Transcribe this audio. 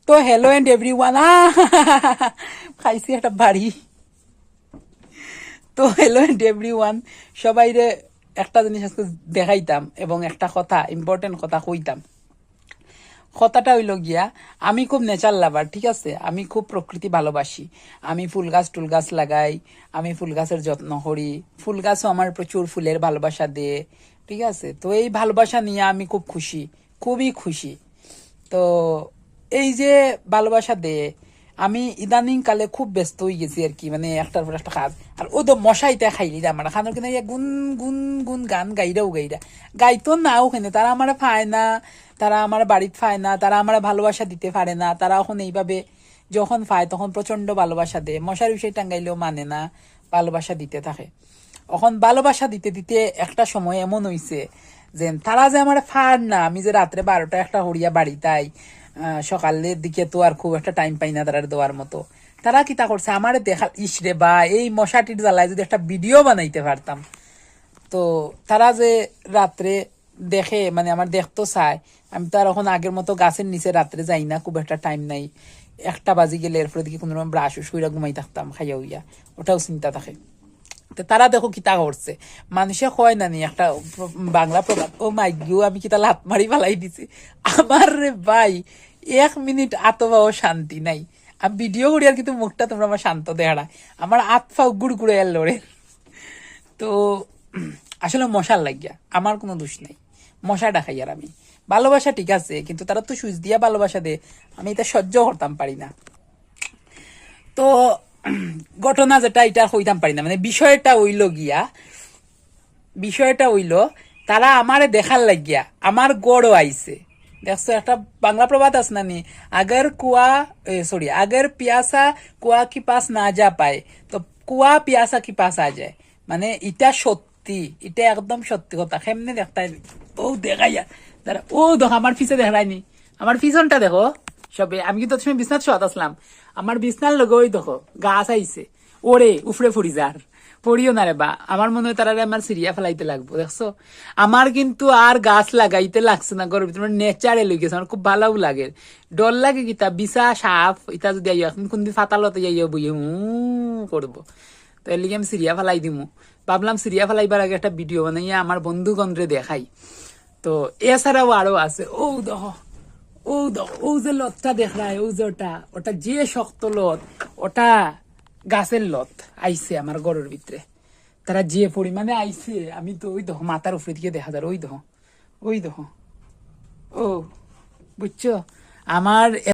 তো hello and everyone, খাইছি একটা বাড়ি। তো হ্যালো এন্ড এভরিওয়ান, সবাইরে একটা জিনিস আজকে দেখাইতাম এবং একটা কথা, ইম্পর্টেন্ট কথা কইতাম। কথাটা হইল গিয়া, আমি খুব নেচার লাভার, ঠিক আছে? আমি খুব প্রকৃতি ভালোবাসি। আমি ফুল গাছ টুল গাছ লাগাই, আমি ফুল গাছের যত্ন করি। ফুল গাছও আমার প্রচুর ফুলের ভালোবাসা দেয়, ঠিক আছে? তো এই ভালোবাসা নিয়ে আমি খুব খুশি, খুবই খুশি। তো এই যে ভালোবাসা দেয়, আমি ইদানিং কালে খুব ব্যস্ত হয়ে গেছি আর কি, মানে একটার পর একটা কাজ। আর ও তো মশাইটা খাইলি আমার খানোর কিনা গুন গুন গুন গান গাইরাও গাইতো না ওখানে। তারা আমার পায় না, তারা আমার বাড়িতে পায় না, তারা আমার ভালোবাসা দিতে পারে না। তারা এখন এইভাবে যখন পায় তখন প্রচন্ড ভালোবাসা দেয়, মশার বিষয় টাঙ্গাইলেও মানে না, ভালোবাসা দিতে থাকে। এখন ভালোবাসা দিতে দিতে একটা সময় এমন হইছে যে তারা যে আমার ফার না, আমি যে রাত্রে 12টা একটা হরিয়া বাড়ি তাই সকালের দিকে তো আর খুব একটা টাইম পাই না তারা দেওয়ার মতো। তারা কিতা করছে আমারে দেখা, ইসরে বা এই মশাটির জ্বালায় যদি একটা ভিডিও বানাইতে পারতাম। তো তারা যে রাত্রে দেখে, মানে আমার দেখতো চায়। আমি তো আর এখন আগের মতো গাছের নিচে রাত্রে যাই না, খুব একটা টাইম নাই। 1টা বাজি গেলে এরপরে দিকে কোনো রকম ব্রাশ শুইরা ঘুমাই থাকতাম খাইয়া উইয়া, ওটাও চিন্তা থাকে। তো তারা দেখো কিতা করছে, মানুষে কয় নানি একটা বাংলা প্রবাদ, ও মাই গিও আমি কিতা লাত মারি ফালাই দিছি। আমার রে ভাই 1 মিনিট আতবাও শান্তি নাই। আমি ভিডিও করি আর কিন্তু মুখটা তোমরা আমার শান্ত দেখাড়া, আমার আতফাও গুড় গুড়ে এলোরে। তো আসলে মশার লাগিয়া আমার কোনো দোষ নাই, মশা ডাকাই আর আমি। ভালোবাসা ঠিক আছে, কিন্তু তারা তো সুইচ দিয়া ভালোবাসা দে, আমি এটা সহ্য করতাম পারি না। তো ঘটনা যেটা এটা হইতাম পারি না, মানে বিষয়টা হইল তারা আমারে দেখার লাগিয়া আমার গড়ও আইছে। দেখছো একটা বাংলা প্রবাদ আছে না নি, আগের পিয়াসা কুয়া কি পাস না যা পায়, তো কুয়া পিয়াসা কি পাস আ যায়। মানে এটা সত্যি, এটা একদম সত্যি কথা। কেমনে দেখতাই, ও দেখাইয়া দাঁড়া, ও দেখো আমার পিছে দেখায়নি, আমার পিছনটা দেখো সবে। আমি কিন্তু তুমি বিছনাথ শোয়াত আসলাম, আমার বিছনার লগে ওই দেখো গাছ আইছে, ওরে উফরে ফুরি যার পড়িও না রে বা। আমার মনে হয় তারা আমার সিরিয়া ফেলাইতে লাগবো, দেখছো? আমার কিন্তু আর গাছ লাগাইতে লাগছে না, ঘরের ভিতরে নেচারে লই গেছে। আমার খুব ভালোও লাগে, ডর লাগে কিতা বিছা সাপ ইটা যদি আইয়া এখন কোনদিন ফাতালতে যাইয়া বইয়ে করবো। তো এর লিগে আমি সিরিয়া ফেলাই দিমু। ভাবলাম সিরিয়া ফেলাইবার আগে একটা ভিডিও বানাইয়া আমার বন্ধুগণরে দেখাই। তো এছাড়াও আরো আছে, ও দেখো, ও দেখো, ও যে লতটা দেখায়, ও যে ওটা ওটা যে শক্ত লত, ওটা গাছের লত আইছে আমার ঘরের ভিতরে। তারা যে পরিমাণে আইছে, আমি তো ওই দেখো মাথার উপরে দিকে দেখা যায়, ওই দেখো, ওই দেখো, ও বুঝছো আমার